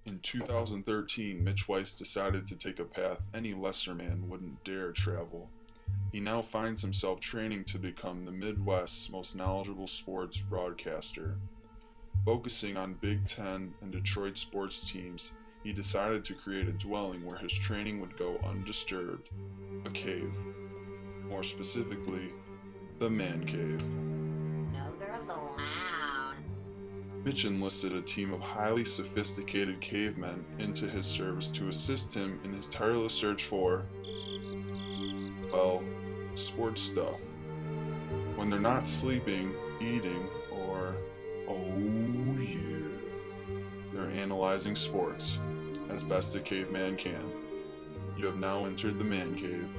In 2013, Mitch Weiss decided to take a path any lesser man wouldn't dare travel. He now finds himself training to become the Midwest's most knowledgeable sports broadcaster. Focusing on Big Ten and Detroit sports teams, he decided to create a dwelling where his training would go undisturbed, a cave. More specifically, the Man Cave. No girls allowed. Mitch enlisted a team of highly sophisticated cavemen into his service to assist him in his tireless search for, well, sports stuff. When they're not sleeping, eating, or, oh yeah, they're analyzing sports as best a caveman can. You have now entered the Man Cave.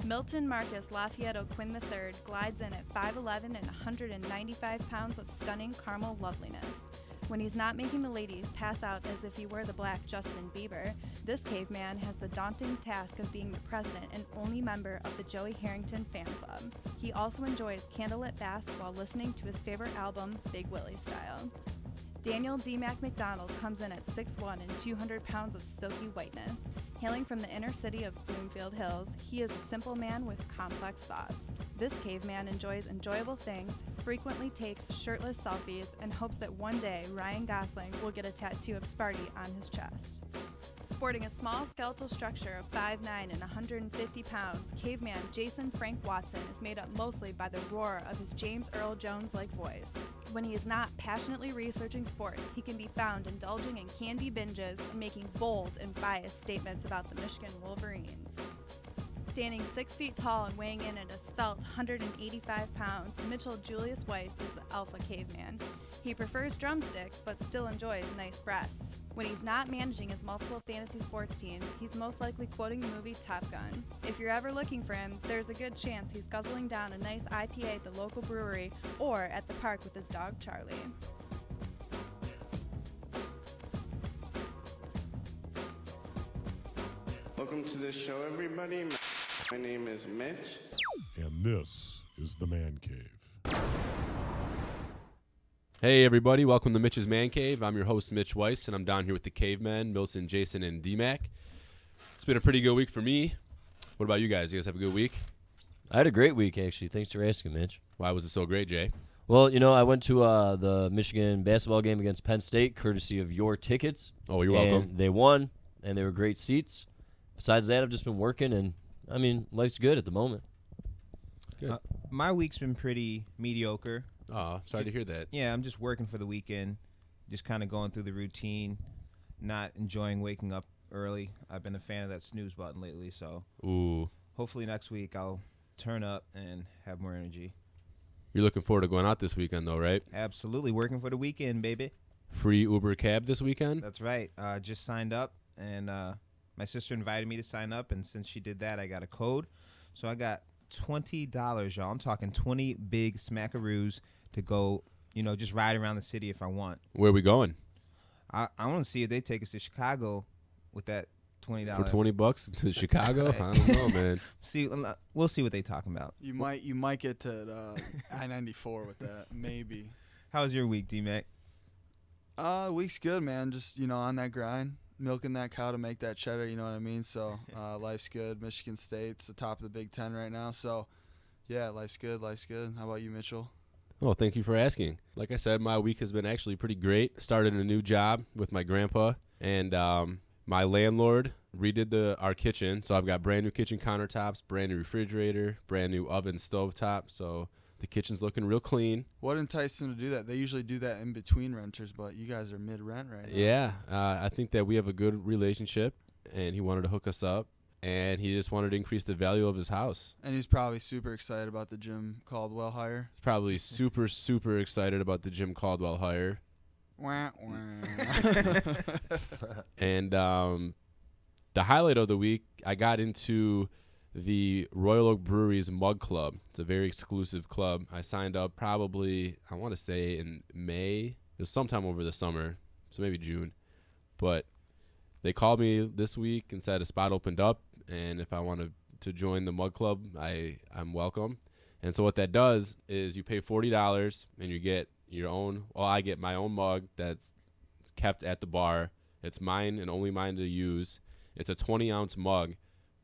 Milton Marcus Lafayette O'Quinn III glides in at 5'11 and 195 pounds of stunning caramel loveliness. When he's not making the ladies pass out as if he were the black Justin Bieber, this caveman has the daunting task of being the president and only member of the Joey Harrington fan club. He also enjoys candlelit baths while listening to his favorite album, Big Willie Style. Daniel D. Mac McDonald comes in at 6'1 and 200 pounds of silky whiteness. Hailing from the inner city of Bloomfield Hills, he is a simple man with complex thoughts. This caveman enjoys enjoyable things, frequently takes shirtless selfies, and hopes that one day Ryan Gosling will get a tattoo of Sparty on his chest. Sporting a small skeletal structure of 5'9 and 150 pounds, caveman Jason Frank Watson is made up mostly by the roar of his James Earl Jones-like voice. When he is not passionately researching sports, he can be found indulging in candy binges and making bold and biased statements about the Michigan Wolverines. Standing 6 feet tall and weighing in at a svelte 185 pounds, Mitchell Julius Weiss is the alpha caveman. He prefers drumsticks, but still enjoys nice breasts. When he's not managing his multiple fantasy sports teams, he's most likely quoting the movie Top Gun. If you're ever looking for him, there's a good chance he's guzzling down a nice IPA at the local brewery or at the park with his dog Charlie. Welcome to the show, everybody. My name is Mitch. And this is the Man Cave. Hey everybody, welcome to Mitch's Man Cave. I'm your host Mitch Weiss, and I'm down here with the Cavemen, Milton, Jason, and D-Mac. It's been a pretty good week for me. What about you guys? You guys have a good week? I had a great week, actually. Thanks for asking, Mitch. Why was it so great, Jay? Well, I went to the Michigan basketball game against Penn State, courtesy of your tickets. Oh, you're welcome. And they won, and they were great seats. Besides that, I've just been working, and, life's good at the moment. Good. My week's been pretty mediocre. Oh, sorry to hear that. Yeah, I'm just working for the weekend, just kind of going through the routine, not enjoying waking up early. I've been a fan of that snooze button lately, so Ooh. hopefully next week I'll turn up and have more energy. You're looking forward to going out this weekend, though, right? Absolutely, working for the weekend, baby. Free Uber cab this weekend? That's right. Just signed up, and my sister invited me to sign up, and since she did that, I got a code. So I got $20, y'all. I'm talking 20 big smackaroos to go, just ride around the city if I want. Where are we going? I want to see if they take us to Chicago with that $20. For $20 to Chicago? I don't know, man. We'll see what they talking about. You might get to I-94 with that, maybe. How was your week, D-Mac? Week's good, man. Just, on that grind, milking that cow to make that cheddar, you know what I mean? So life's good. Michigan State's the top of the Big Ten right now. So, yeah, life's good. How about you, Mitchell? Oh, thank you for asking. Like I said, my week has been actually pretty great. Started a new job with my grandpa, and my landlord redid our kitchen. So I've got brand new kitchen countertops, brand new refrigerator, brand new oven stovetop. So the kitchen's looking real clean. What enticed him to do that? They usually do that in between renters, but you guys are mid-rent right now. Yeah, I think that we have a good relationship, and he wanted to hook us up. And he just wanted to increase the value of his house. And he's probably super excited about the Jim Caldwell hire. He's probably super, super excited about the Jim Caldwell hire. Wah, wah. And the highlight of the week, I got into the Royal Oak Brewery's Mug Club. It's a very exclusive club. I signed up probably, I want to say in May. It was sometime over the summer, so maybe June. But they called me this week and said a spot opened up, and if I wanted to join the Mug Club, I'm welcome. And so what that does is you pay $40 and you get your own, well, I get my own mug that's kept at the bar. It's mine and only mine to use. It's a 20-ounce mug,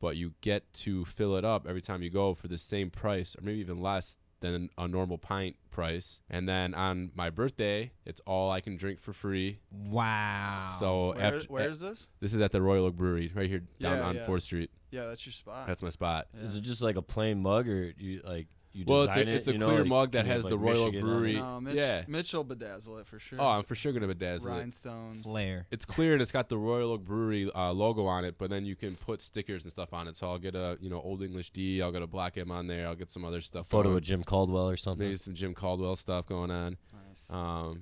but you get to fill it up every time you go for the same price or maybe even less than a normal pint price. And then on my birthday, it's all I can drink for free. Wow. So Where is this? This is at the Royal Oak Brewery right here down on yeah. 4th Street. Yeah, that's your spot. That's my spot. Yeah. Is it just like a plain mug, or you like you Well, design it's a you know, clear like, mug that can you has have, the like, Royal Oak Michigan on it? Brewery. No, Yeah. Mitch will bedazzle it for sure. Oh, I'm for sure going to bedazzle it. Rhinestones. Flair. It's clear and it's got the Royal Oak Brewery logo on it, but then you can put stickers and stuff on it. So I'll get a Old English D, I'll get a Black M on there, I'll get some other stuff. Photo going. of Jim Caldwell or something. Maybe some Jim Caldwell stuff going on. Nice.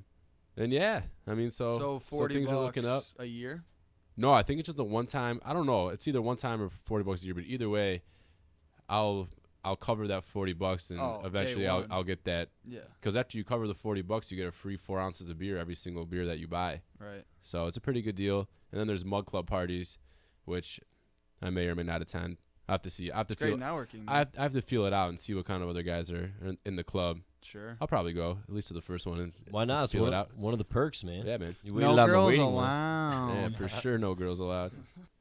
And yeah, I mean, so 40 things bucks are looking up. a year. No, I think it's just a one time. I don't know. It's either one time or $40 a year, but either way, I'll cover that $40 and Oh, day eventually one. I'll get that. Yeah. Because after you cover the $40, you get a free 4 ounces of beer every single beer that you buy. Right. So it's a pretty good deal. And then there's Mug Club parties, which I may or may not attend. I have to see. I have to It's great feel. networking. I Man. have to feel it out and see what kind of other guys are in the club. Sure. I'll probably go at least to the first one. And Why just not? to It's feel it one, out. one of the perks, man. Yeah, man. You waited No on the girls waiting list. allowed. Yeah, for sure, no girls allowed.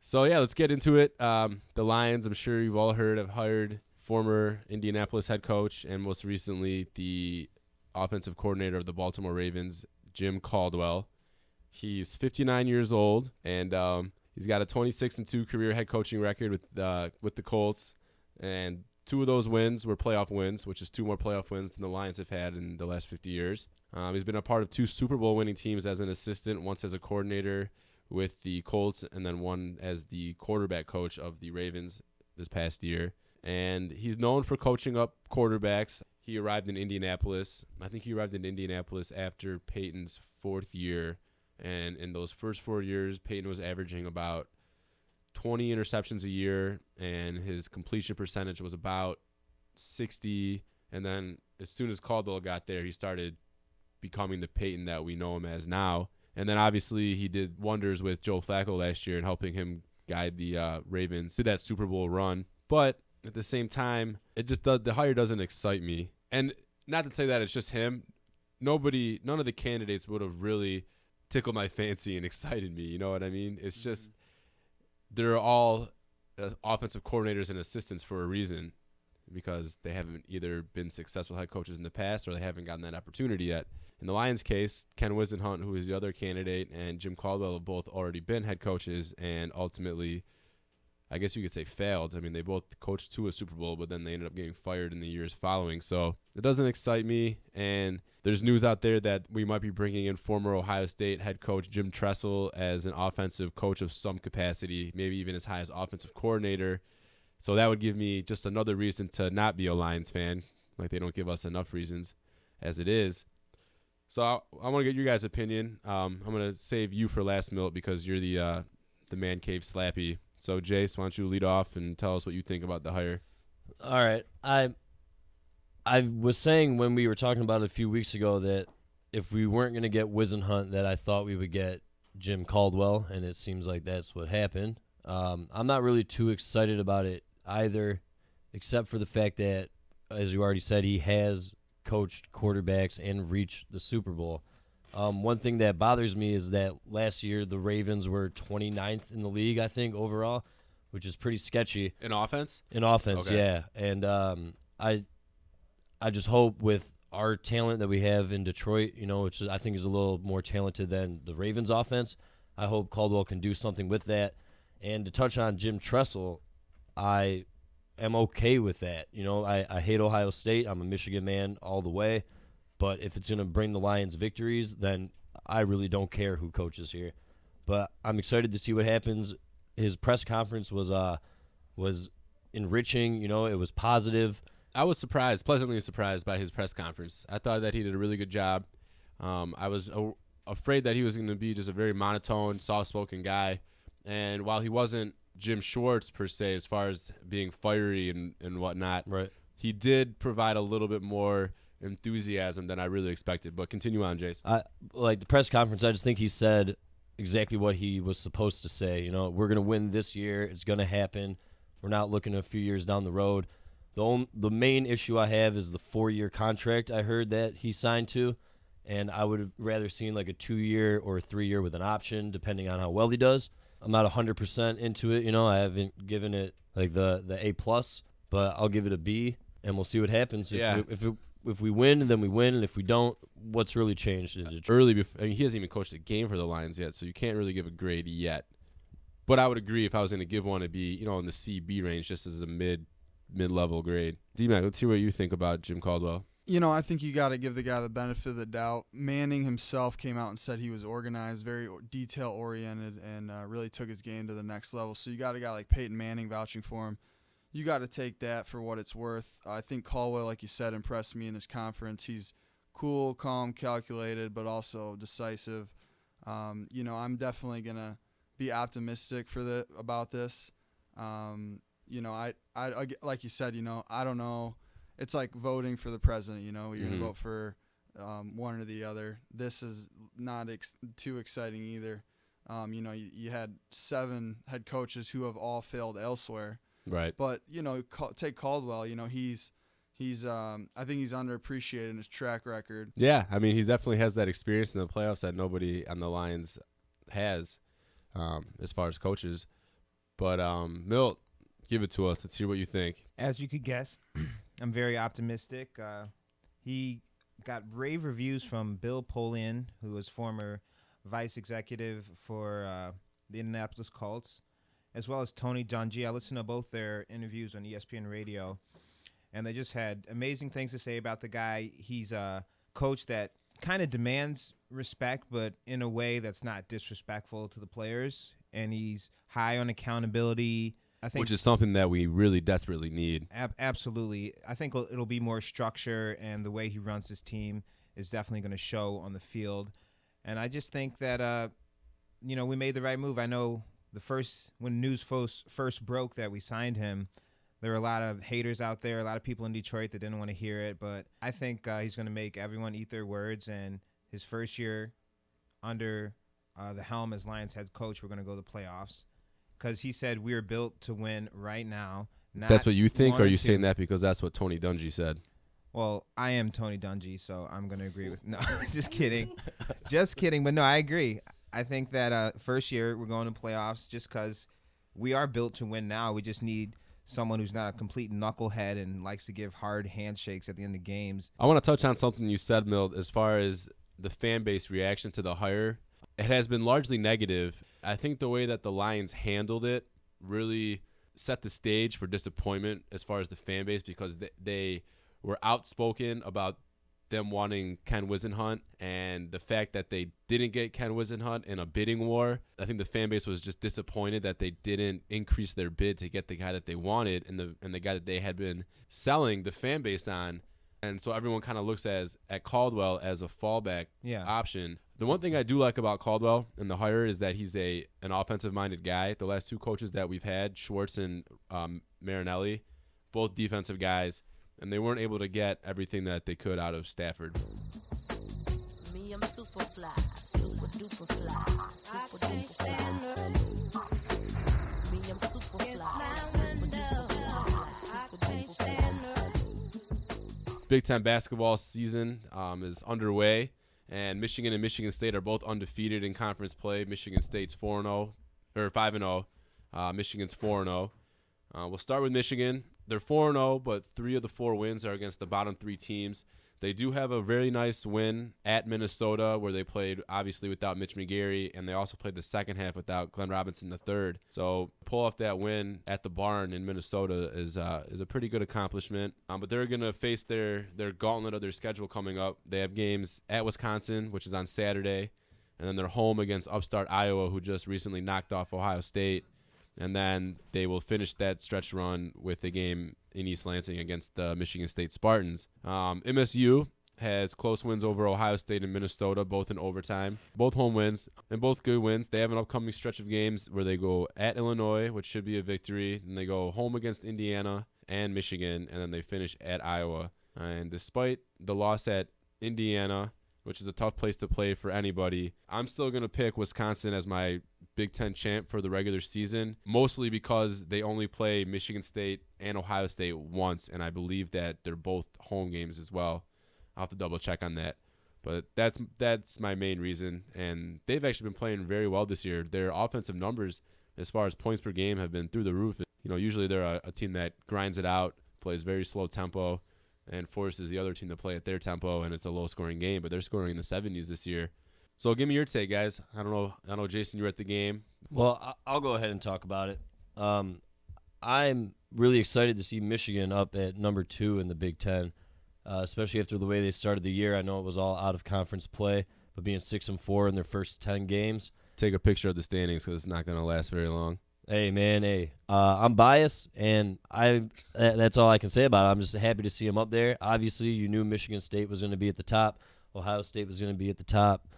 So yeah, let's get into it. The Lions, I'm sure you've all heard, have hired former Indianapolis head coach and most recently the offensive coordinator of the Baltimore Ravens, Jim Caldwell. He's 59 years old, and he's got a 26-2 career head coaching record with the Colts, and 2 of those wins were playoff wins, which is 2 more playoff wins than the Lions have had in the last 50 years. He's been a part of 2 Super Bowl winning teams as an assistant, once as a coordinator with the Colts, and then one as the quarterback coach of the Ravens this past year. And he's known for coaching up quarterbacks. He arrived in Indianapolis. I think he arrived in Indianapolis after Peyton's 4th year. And in those first 4 years, Peyton was averaging about 20 interceptions a year, and his completion percentage was about 60. And then as soon as Caldwell got there, he started becoming the Peyton that we know him as now. And then obviously he did wonders with Joe Flacco last year and helping him guide the Ravens to that Super Bowl run. But at the same time, the hire doesn't excite me. And not to say that it's just him. None of the candidates would have really tickled my fancy and excited me. You know what I mean? It's just they're all offensive coordinators and assistants for a reason, because they haven't either been successful head coaches in the past or they haven't gotten that opportunity yet. In the Lions case, Ken Wisenhunt, who is the other candidate, and Jim Caldwell have both already been head coaches and ultimately, I guess you could say, failed. I mean, they both coached to a Super Bowl, but then they ended up getting fired in the years following. So it doesn't excite me. And there's news out there that we might be bringing in former Ohio State head coach Jim Tressel as an offensive coach of some capacity, maybe even as high as offensive coordinator. So that would give me just another reason to not be a Lions fan. Like, they don't give us enough reasons as it is. So I want to get your guys' opinion. I'm going to save you for last minute because you're the man cave slappy. So, Jace, why don't you lead off and tell us what you think about the hire? All right. I was saying when we were talking about it a few weeks ago that if we weren't going to get Wisenhunt, that I thought we would get Jim Caldwell, and it seems like that's what happened. I'm not really too excited about it either, except for the fact that, as you already said, he has coached quarterbacks and reached the Super Bowl. One thing that bothers me is that last year the Ravens were 29th in the league, I think, overall, which is pretty sketchy. In offense? In offense, Okay. yeah. And I just hope with our talent that we have in Detroit, which I think is a little more talented than the Ravens offense, I hope Caldwell can do something with that. And to touch on Jim Tressel, I am okay with that. I hate Ohio State. I'm a Michigan man all the way. But if it's going to bring the Lions victories, then I really don't care who coaches here. But I'm excited to see what happens. His press conference was enriching. It was positive. I was pleasantly surprised by his press conference. I thought that he did a really good job. I was afraid that he was going to be just a very monotone, soft-spoken guy. And while he wasn't Jim Schwartz per se, as far as being fiery and whatnot. Right. He did provide a little bit more enthusiasm than I really expected. But continue on, Jace. Like the press conference, I just think he said exactly what he was supposed to say. We're going to win this year. It's going to happen. We're not looking a few years down the road. The main issue I have is the 4-year contract I heard that he signed to, and I would have rather seen like a 2-year or a 3-year with an option, depending on how well he does. I'm not 100% into it. I haven't given it like the A+, but I'll give it a B, and we'll see what happens. Yeah. If we win, then we win, and if we don't, what's really changed? Early, he hasn't even coached a game for the Lions yet, so you can't really give a grade yet. But I would agree if I was going to give one, it'd be in the C-B range, just as a mid-level grade. D-Mac, let's hear what you think about Jim Caldwell. I think you got to give the guy the benefit of the doubt. Manning himself came out and said he was organized, very detail-oriented, and really took his game to the next level. So you got a guy like Peyton Manning vouching for him. You got to take that for what it's worth. I think Caldwell, like you said, impressed me in his conference. He's cool, calm, calculated, but also decisive. I'm definitely going to be optimistic about this. I like you said, I don't know. It's like voting for the president, you're going to vote for one or the other. This is not too exciting either. You had 7 head coaches who have all failed elsewhere. Right. But, take Caldwell, he's I think he's underappreciated in his track record. Yeah, I mean, he definitely has that experience in the playoffs that nobody on the Lions has as far as coaches. But, Milt, give it to us. Let's hear what you think. As you could guess, I'm very optimistic. He got rave reviews from Bill Polian, who was former vice executive for the Indianapolis Colts, as well as Tony Dungy. I listened to both their interviews on ESPN Radio, and they just had amazing things to say about the guy. He's a coach that kind of demands respect, but in a way that's not disrespectful to the players, and he's high on accountability. I think, which is something that we really desperately need. Absolutely. I think it'll be more structure, and the way he runs his team is definitely going to show on the field. And I just think that, we made the right move. I know when news first broke that we signed him, there were a lot of haters out there, a lot of people in Detroit that didn't want to hear it. But I think he's going to make everyone eat their words. And his first year under the helm as Lions head coach, we're going to go to the playoffs. Because he said we're built to win right now. That's what you think, or are you saying that because that's what Tony Dungy said? Well, I am Tony Dungy, so I'm going to agree with – no, just kidding. Just kidding. But, no, I agree. I think that first year we're going to playoffs just because we are built to win now. We just need someone who's not a complete knucklehead and likes to give hard handshakes at the end of games. I want to touch on something you said, Milt, as far as the fan base reaction to the hire. It has been largely negative. I think the way that the Lions handled it really set the stage for disappointment as far as the fan base, because they were outspoken about them wanting Ken Wisenhunt, and the fact that they didn't get Ken Wisenhunt in a bidding war. I think the fan base was just disappointed that they didn't increase their bid to get the guy that they wanted and the guy that they had been selling the fan base on. And so everyone kind of looks at Caldwell as a fallback option. The one thing I do like about Caldwell and the hire is that he's an offensive-minded guy. The last 2 coaches that we've had, Schwartz and Marinelli, both defensive guys, and they weren't able to get everything that they could out of Stafford. Me, I'm super fly, super duper fly, super duper fly. Me, I'm super fly, super duper fly, super duper fly. Big Ten basketball season is underway, and Michigan and Michigan State are both undefeated in conference play. Michigan State's 4-0 or 5-0. Michigan's 4-0. We'll start with Michigan. They're 4-0, but 3 of the 4 wins are against the bottom 3 teams. They do have a very nice win at Minnesota, where they played, obviously, without Mitch McGary, and they also played the second half without Glenn Robinson III. So pull off that win at the barn in Minnesota is a pretty good accomplishment. But they're going to face their gauntlet of their schedule coming up. They have games at Wisconsin, which is on Saturday, and then they're home against upstart Iowa, who just recently knocked off Ohio State. And then they will finish that stretch run with a game in East Lansing against the Michigan State Spartans. MSU has close wins over Ohio State and Minnesota, both in overtime. Both home wins and both good wins. They have an upcoming stretch of games where they go at Illinois, which should be a victory. Then they go home against Indiana and Michigan, and then they finish at Iowa. And despite the loss at Indiana, which is a tough place to play for anybody, I'm still going to pick Wisconsin as my Big Ten champ for the regular season, mostly because they only play Michigan State and Ohio State once, and I believe that they're both home games as well. I'll have to double check on that. But that's my main reason, and they've actually been playing very well this year. Their offensive numbers as far as points per game have been through the roof. Usually they're a team that grinds it out, plays very slow tempo, and forces the other team to play at their tempo, and it's a low-scoring game, but they're scoring in the 70s this year. So give me your take, guys. I don't know, Jason, you were at the game. Well, I'll go ahead and talk about it. I'm really excited to see Michigan up at number 2 in the Big Ten, especially after the way they started the year. I know it was all out-of-conference play, but being 6-4 in their first 10 games. Take a picture of the standings because it's not going to last very long. Hey, man, hey. I'm biased, and that's all I can say about it. I'm just happy to see them up there. Obviously, you knew Michigan State was going to be at the top. Ohio State was going to be at the top.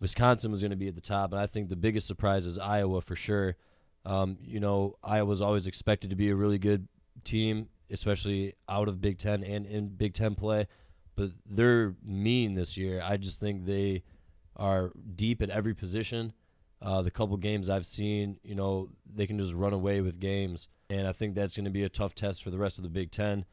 Wisconsin was going to be at the top, and I think the biggest surprise is Iowa for sure. Iowa's always expected to be a really good team, especially out of Big Ten and in Big Ten play, but they're mean this year. I just think they are deep at every position. The couple games I've seen, they can just run away with games, and I think that's going to be a tough test for the rest of the Big Ten.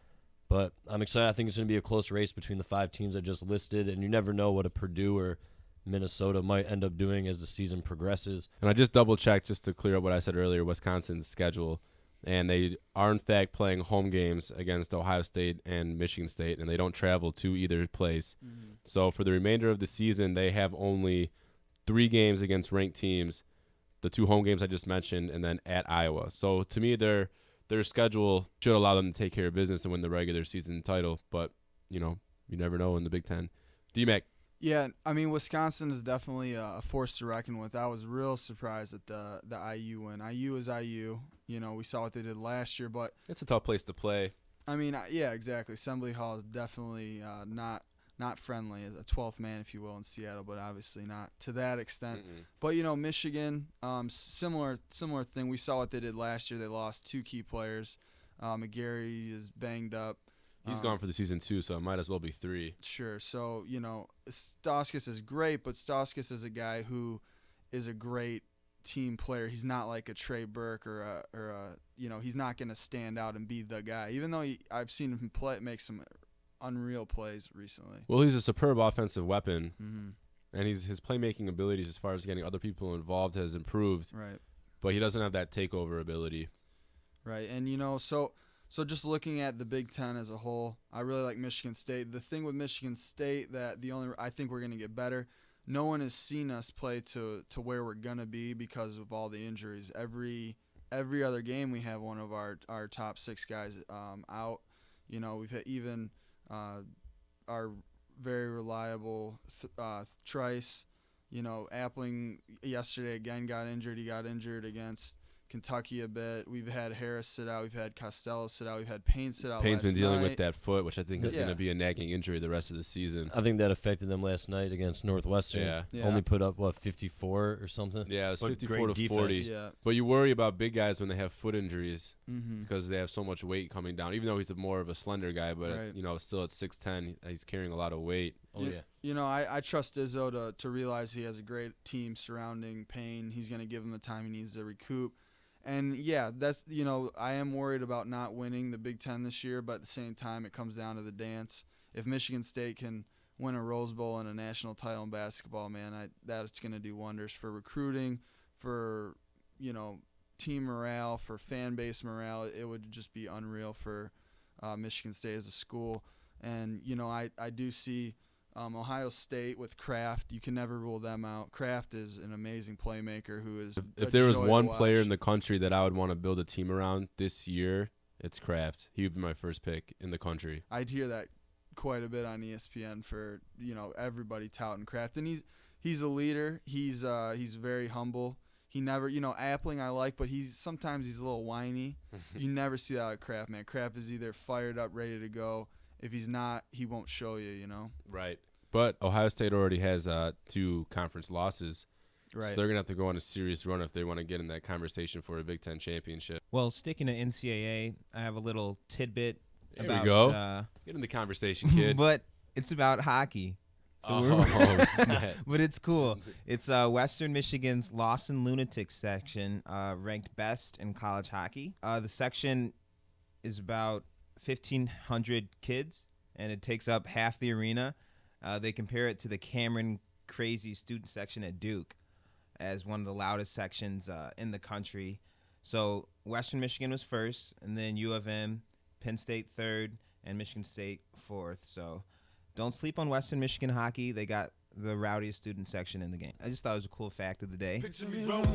But I'm excited. I think it's going to be a close race between the 5 teams I just listed, and you never know what a Purdue or Minnesota might end up doing as the season progresses. And I just double-checked just to clear up what I said earlier, Wisconsin's schedule, and they are, in fact, playing home games against Ohio State and Michigan State, and they don't travel to either place. Mm-hmm. So for the remainder of the season, they have only 3 games against ranked teams, the 2 home games I just mentioned, and then at Iowa. So to me, their schedule should allow them to take care of business and win the regular season title. But, you never know in the Big Ten. D-Mac. Yeah, I mean, Wisconsin is definitely a force to reckon with. I was real surprised at the IU win. IU is IU. We saw what they did last year, but it's a tough place to play. I mean, yeah, exactly. Assembly Hall is definitely not friendly, as a 12th man, if you will, in Seattle, but obviously not to that extent. Mm-mm. But, Michigan, similar thing. We saw what they did last year. They lost 2 key players. McGarry is banged up. He's gone for the season too, so it might as well be 3. Sure. So, Stauskas is great, but Stauskas is a guy who is a great team player. He's not like a Trey Burke or he's not going to stand out and be the guy, even though I've seen him make some unreal plays recently. Well, he's a superb offensive weapon, and his playmaking abilities as far as getting other people involved has improved. Right. But he doesn't have that takeover ability. Right. And, So just looking at the Big Ten as a whole, I really like Michigan State. The thing with Michigan State that I think we're going to get better, no one has seen us play to where we're going to be because of all the injuries. Every other game we have one of our top 6 guys out. We've had even our very reliable Trice. Appling yesterday again got injured. He got injured against Kentucky a bit. We've had Harris sit out. We've had Costello sit out. We've had Payne sit out. Payne's last been dealing night. with that foot, which I think is going to be a nagging injury the rest of the season. I think that affected them last night against Northwestern. Yeah. Only put up, 54 or something? Yeah, it was But 54 to 40. Yeah. But you worry about big guys when they have foot injuries Mm-hmm. because they have so much weight coming down. Even though he's more of a slender guy, but Right. Still at 6'10", he's carrying a lot of weight. Oh, yeah. I trust Izzo to realize he has a great team surrounding Payne. He's going to give him the time he needs to recoup. And, yeah, that's I am worried about not winning the Big Ten this year, but at the same time it comes down to the dance. If Michigan State can win a Rose Bowl and a national title in basketball, man, that's going to do wonders for recruiting, for, team morale, for fan base morale. It would just be unreal for Michigan State as a school. And, I do see Ohio State with Kraft. You can never rule them out. Kraft is an amazing playmaker who is If there was one player in the country that I would want to build a team around this year, it's Kraft. He would be my first pick in the country. I'd hear that quite a bit on ESPN for, everybody touting Kraft. And he's a leader. He's very humble. He never, Appling I like, but sometimes he's a little whiny. You never see that with Kraft, man. Kraft is either fired up, ready to go, if he's not, he won't show you. You know. Right. But Ohio State already has 2 conference losses. Right. So they're going to have to go on a serious run if they want to get in that conversation for a Big Ten championship. Well, sticking to NCAA, I have a little tidbit There about we go. Get in the conversation, kid. but it's about hockey. So Oh, snap. but it's cool. It's Western Michigan's Lawson Lunatics section, ranked best in college hockey. The section is about 1,500 kids, and it takes up half the arena. They compare it to the Cameron Crazy student section at Duke as one of the loudest sections in the country. So Western Michigan was first, and then U of M, Penn State third, and Michigan State fourth. So don't sleep on Western Michigan hockey. They got the rowdiest student section in the game. I just thought it was a cool fact of the day. Picture me rolling. Can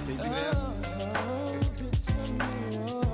you see that?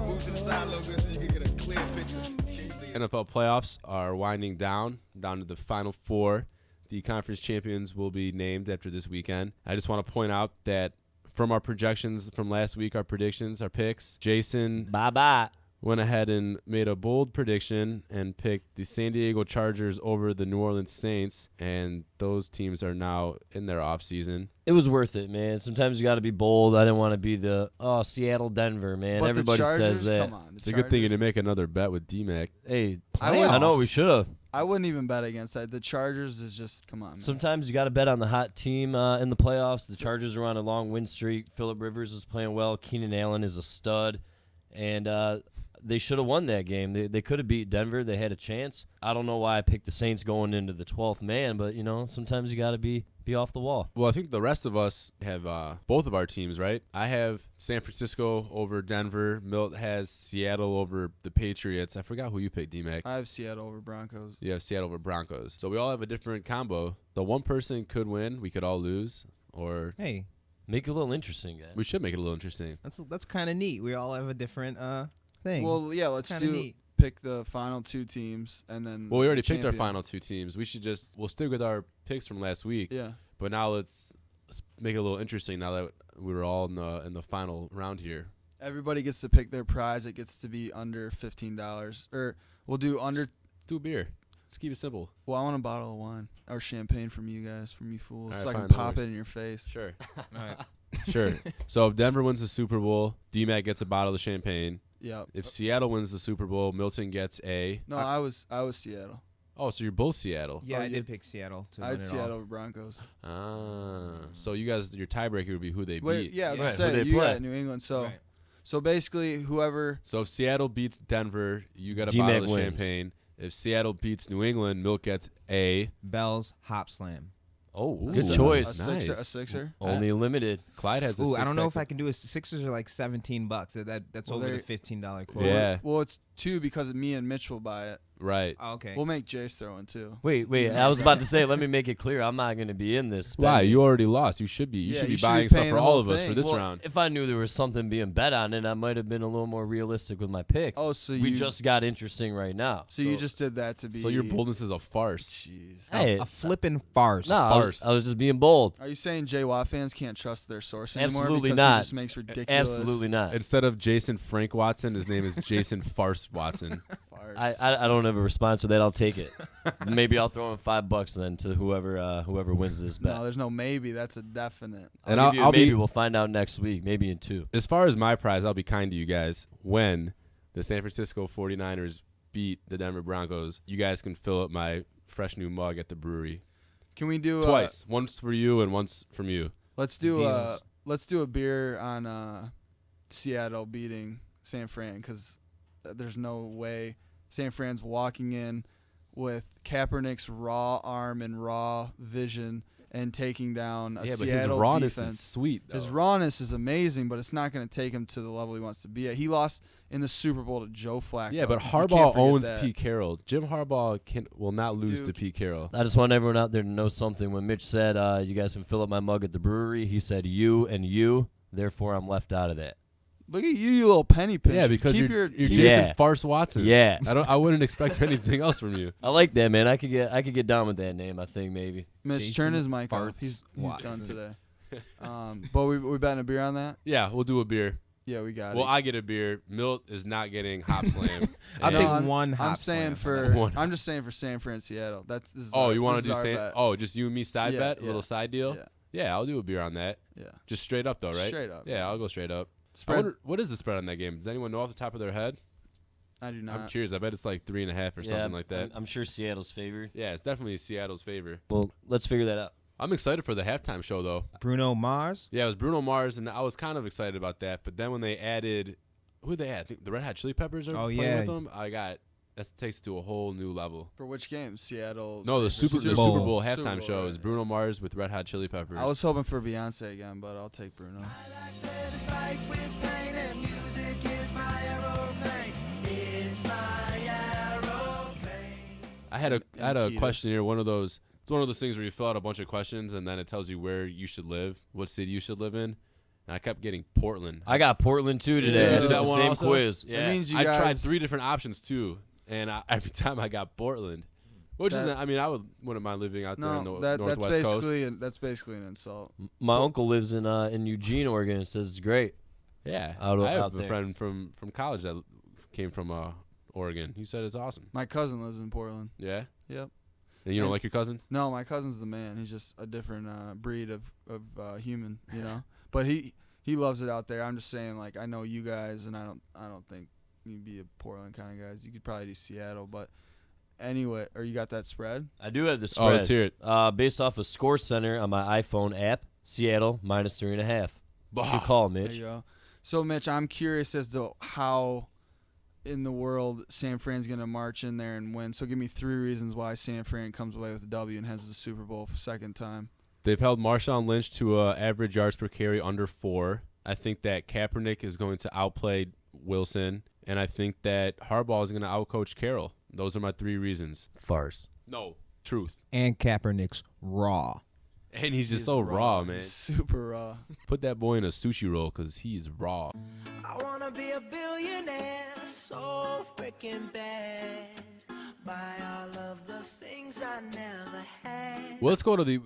Move to the side a little bit so you can get a clear picture. NFL playoffs are winding down to the Final Four. The conference champions will be named after this weekend. I just want to point out that from our projections from last week, our predictions, our picks, Jason Bye-bye. went ahead and made a bold prediction and picked the San Diego Chargers over the New Orleans Saints, and those teams are now in their offseason. It was worth it, man. Sometimes you got to be bold. I didn't want to be the, Seattle, Denver, man. But Everybody the Chargers, says that. Come on, the It's a good thing you Chargers. didn't make another bet with D-Mac. Hey, I I know would- we should have. I wouldn't even bet against that. The Chargers is just come on. Man. Sometimes you got to bet on the hot team in the playoffs. The Chargers are on a long win streak. Phillip Rivers is playing well. Keenan Allen is a stud. And they should have won that game. They could have beat Denver. They had a chance. I don't know why I picked the Saints going into the 12th man, but, sometimes you got to be off the wall. Well, I think the rest of us have both of our teams, right? I have San Francisco over Denver. Milt has Seattle over the Patriots. I forgot who you picked, D-Mac. I have Seattle over Broncos. You have Seattle over Broncos. So we all have a different combo. The one person could win. We could all lose. Or Hey, Make it a little interesting, guys. we should make it a little interesting. that's kind of neat. We all have a different thing. Well, yeah, It's let's kinda do neat. pick the final 2 teams and then. Well, we already the picked our champion. final 2 teams. We'll stick with our picks from last week. Yeah. But now let's make it a little interesting now that we were all in the final round here. Everybody gets to pick their prize. It gets to be under $15, or we'll do under. Let's do a beer. Let's keep it simple. Well, I want a bottle of wine or champagne from you guys, from you fools, All right, so I can fine, no pop it worries. in your face. Sure. All right. Sure. So if Denver wins the Super Bowl, D-Mac gets a bottle of champagne. Yep. If Seattle wins the Super Bowl, Milton gets a. No, I was Seattle. Oh, so you're both Seattle. Yeah, Oh, I you- did pick Seattle to I win had it Seattle all. over Broncos. So you guys, your tiebreaker would be who they Wait, beat. yeah, I was Yeah. gonna Who say they you play? got New England. So, Right. so basically, whoever. So if Seattle beats Denver, you got a D-Mac bottle of wins. champagne. If Seattle beats New England, Milk gets a. Bell's Hop Slam. Oh, Ooh. good a choice. sixer. Nice. A sixer. Only limited. Clyde has a Ooh, I don't know if six-pack. I can do a Sixers are like $17. That's Well, over they- the $15 quota. Yeah. Well, it's 2 because me and Mitch will buy it. Right. Oh, okay. We'll make Jace throw in 2. Wait. I was about to say, let me make it clear. I'm not going to be in this. Why? spending. You already lost. You should be. You Yeah, should be you should be buying stuff paying for the all whole of us for thing. this Well, round. if I knew there was something being bet on it, I might have been a little more realistic with my pick. Oh, so we you just got interesting right now. so you just did that to be. So your boldness is a farce. Jeez. Hey, a flippin' farce. no, farce. I was just being bold. Are you saying J Watt fans can't trust their source anymore? Absolutely because not. He just makes ridiculous. Absolutely not. Instead of Jason Frank Watson, his name is Jason Farce Watson. farce. I don't have a response to that. I'll take it. Maybe I'll throw in $5 then to whoever wins this bet. No, there's no maybe. That's a definite. And I'll give you a I'll maybe be- we'll find out next week. Maybe in 2. As far as my prize, I'll be kind to you guys. When the San Francisco 49ers beat the Denver Broncos, you guys can fill up my fresh new mug at the brewery. Can we do Twice. Once for you and once from you. Let's do Deals. let's do a beer on Seattle beating San Fran, because there's no way San Fran's walking in with Kaepernick's raw arm and raw vision and taking down a Yeah, but his Seattle rawness defense. is sweet. His though. rawness is amazing, but it's not going to take him to the level he wants to be at. He lost in the Super Bowl to Joe Flacco. Yeah, but You can't Harbaugh forget owns that. Pete Carroll. Jim Harbaugh will not lose Dude. to Pete Carroll. I just want everyone out there to know something. When Mitch said you guys can fill up my mug at the brewery, he said you and you. Therefore, I'm left out of that. Look at you little penny pincher. Yeah, because keep you're keep Jason Yeah. Farce Watson. Yeah. I wouldn't expect anything else from you. I like that, man. I could get down with that name. I think maybe. Mitch, Jason turn his mic off. Farts He's Watson. done today. But we betting a beer on that. Yeah, we'll do a beer. Yeah, we got Well, it. I get a beer. Milt is not getting hop slam. I'll And- take I'm- one I'm hop saying slam. for. One. I'm just saying for San Fran, Seattle. This is Oh, our, you want this to do is our San? bet. Oh, just you and me side Yeah, bet, a yeah. little side deal. Yeah. Yeah, I'll do a beer on that. Yeah. Just straight up though, right? Straight up. Yeah, I'll go straight up. I Spread. wonder, what is the spread on that game? Does anyone know off the top of their head? I do I'm not. curious. I bet it's like 3.5 or something like that. I'm sure Seattle's favored. Yeah, it's definitely Seattle's favor. Well, let's figure that out. I'm excited for the halftime show though. Bruno Mars. Yeah, it was Bruno Mars, and I was kind of excited about that. But then when they added, who they add? I think the Red Hot Chili Peppers are playing with them. That takes it to a whole new level. For which game? Seattle. No, the Super Super Bowl halftime show right. is Bruno Mars with Red Hot Chili Peppers. I was hoping for Beyonce again, but I'll take Bruno. I had a Ketos. question here. It's one of those things where you fill out a bunch of questions and then it tells you where you should live, what city you should live in. And I kept getting Portland. I got Portland too today. Yeah. I took That the one same also? quiz. Yeah. That means you I guys. tried 3 different options too, and every time I got Portland, which That- isn't. I mean, wouldn't mind living out there on the No, that's northwest coast. basically an insult. My uncle lives in Eugene, Oregon. It says it's great. Yeah, Out I have out a there. friend from college that came from Oregon. He said it's awesome. My cousin lives in Portland. Yeah, Yep. and you don't And- like your cousin? No, my cousin's the man. He's just a different breed of human, you know. But he loves it out there. I'm just saying, like, I know you guys, and I don't think you'd be a Portland kind of guys. You could probably do Seattle, but anyway, or you got that spread? I do have the spread. Oh, let's hear it. Based off of Score Center on my iPhone app, Seattle -3.5. Bah. Good call, There Mitch. you go. So, Mitch, I'm curious as to how in the world San Fran's going to march in there and win. So give me 3 reasons why San Fran comes away with a W and has the Super Bowl for second time. They've held Marshawn Lynch to average yards per carry under 4. I think that Kaepernick is going to outplay Wilson, and I think that Harbaugh is going to outcoach Carroll. Those are my 3 reasons. Farce. No, truth. And Kaepernick's raw. And he's just He's so raw, man. He's super raw. Put that boy in a sushi roll because he's raw. I wanna be a billionaire, so freaking bad. Buy all of the things I never had. Well,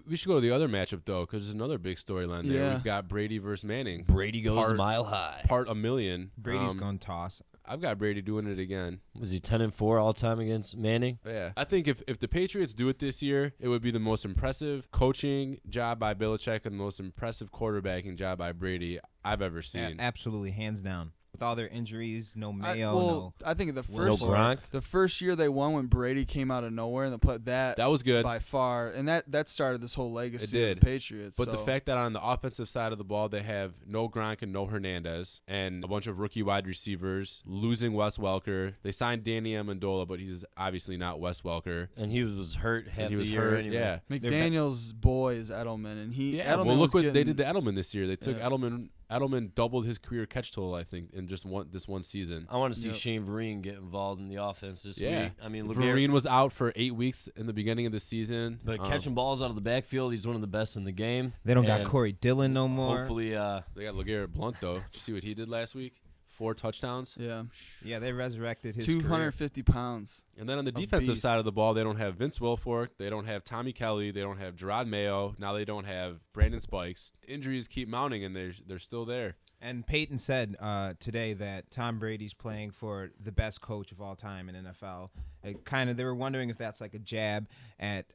we should go to the other matchup though, because there's another big storyline there. Yeah. We've got Brady versus Manning. Brady goes Part- a mile high. Part a million. Brady's gonna toss. I've got Brady doing it again. Was he 10-4 all time against Manning? Yeah. I think if the Patriots do it this year, it would be the most impressive coaching job by Belichick and the most impressive quarterbacking job by Brady I've ever seen. Absolutely, hands down. With all their injuries, no I Mayo, think the Will first Gronk? the first year they won when Brady came out of nowhere and they put that That was good. by far, and that started this whole legacy It did. of the Patriots. But the so. fact that on the offensive side of the ball, they have no Gronk and no Hernandez and a bunch of rookie wide receivers, losing Wes Welker. They signed Danny Amendola, but he's obviously not Wes Welker. And he was hurt half And he the was year hurt. anyway. Yeah. McDaniel's boy is Edelman, and Yeah, Edelman well, look was what they getting- did to Edelman this year. They took Yeah. Edelman. Edelman doubled his career catch total, I think, in just this one season. I want to see Yep. Shane Vereen get involved in the offense this Yeah. week. I mean, LeGarrette, Vereen was out for 8 weeks in the beginning of the season. but catching balls out of the backfield, he's one of the best in the game. they don't got And Corey Dillon no more. Hopefully, They got LeGarrette Blunt, though. Did you see what he did last week? 4 touchdowns. Yeah, Yeah, they resurrected his 250 pounds. And then on the A defensive beast. side of the ball, they don't have Vince Wilfork. They don't have Tommy Kelly. They don't have Gerard Mayo. Now they don't have Brandon Spikes. Injuries keep mounting, and they're still there. And Peyton said today that Tom Brady's playing for the best coach of all time in NFL. They were wondering if that's like a jab at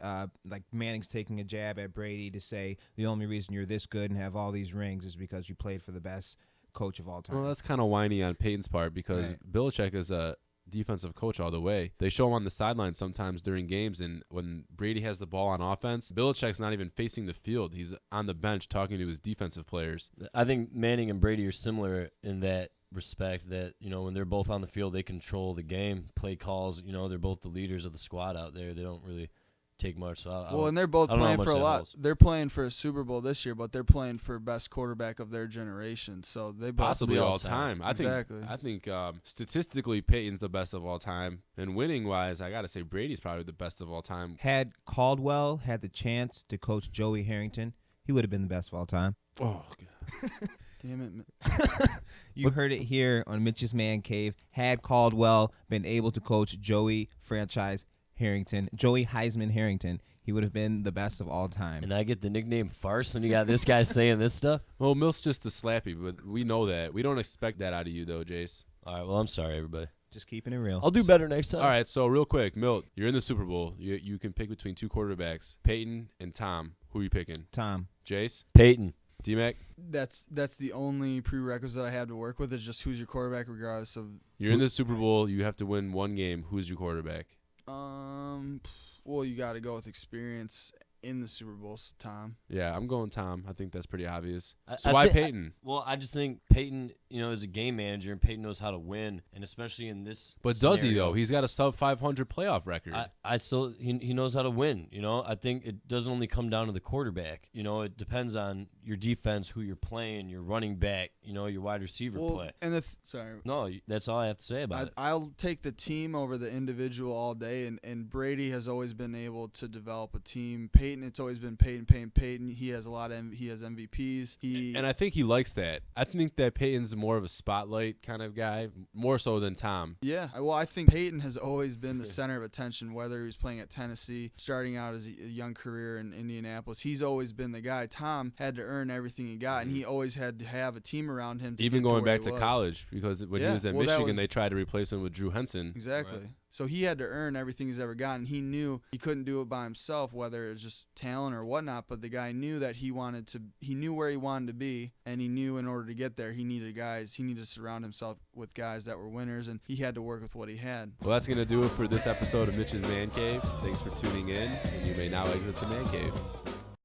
like Manning's taking a jab at Brady to say the only reason you're this good and have all these rings is because you played for the best coach of all time. Well, that's kind of whiny on Peyton's part because Right. Belichick is a defensive coach all the way. They show him on the sideline sometimes during games, and when Brady has the ball on offense, Belichick's not even facing the field. He's on the bench talking to his defensive players. I think Manning and Brady are similar in that respect that, when they're both on the field, they control the game, play calls. They're both the leaders of the squad out there. They don't really take much. So And they're both I don't know how playing much for a that lot. holds. They're playing for a Super Bowl this year, but they're playing for best quarterback of their generation. So they both Possibly all all time. time. Exactly. I think statistically, Peyton's the best of all time. And winning-wise, I got to say Brady's probably the best of all time. Had Caldwell had the chance to coach Joey Harrington, he would have been the best of all time. Oh, God. Damn it. You heard it here on Mitch's Man Cave. Had Caldwell been able to coach Joey franchise Harrington, Joey Heisman Harrington, he would have been the best of all time. And I get the nickname Farce when you got this guy saying this stuff? Well, Milt's just a slappy, but we know that. We don't expect that out of you, though, Jace. All right, well, I'm sorry, everybody. Just keeping it real. I'll do better next time. All right, so real quick, Milt, you're in the Super Bowl. You can pick between two quarterbacks, Peyton and Tom. Who are you picking? Tom. Jace? Peyton. D-Mac? That's the only prerequisite I have to work with is just who's your quarterback regardless of. You're in the Super Bowl. You have to win one game. Who's your quarterback? Well, you got to go with experience in the Super Bowl, so Tom. Yeah, I'm going Tom. I think that's pretty obvious. So I why thi- Peyton? Well, I just think Peyton, is a game manager, and Peyton knows how to win, and especially in this But scenario, does he, though? He's got a sub-500 playoff record. I still he knows how to win. I think it doesn't only come down to the quarterback. It depends on your defense, who you're playing, your running back, your wide receiver play. And sorry. No, that's all I have to say about it. I'll take the team over the individual all day, and Brady has always been able to develop a team. Peyton, it's always been Peyton. He has a lot of he has MVPs. And I think he likes that. I think that Peyton's more of a spotlight kind of guy, more so than Tom. Yeah, well, I think Peyton has always been the center of attention, whether he was playing at Tennessee, starting out as a young career in Indianapolis. He's always been the guy. Tom had to earn everything he got, and he always had to have a team around him. Even going back to college, because when he was at Michigan, they tried to replace him with Drew Henson. Exactly. Right. So he had to earn everything he's ever gotten. He knew he couldn't do it by himself, whether it was just talent or whatnot. But the guy knew that he knew where he wanted to be, and he knew in order to get there, he needed guys. He needed to surround himself with guys that were winners, and he had to work with what he had. Well, that's going to do it for this episode of Mitch's Man Cave. Thanks for tuning in, and you may now exit the Man Cave.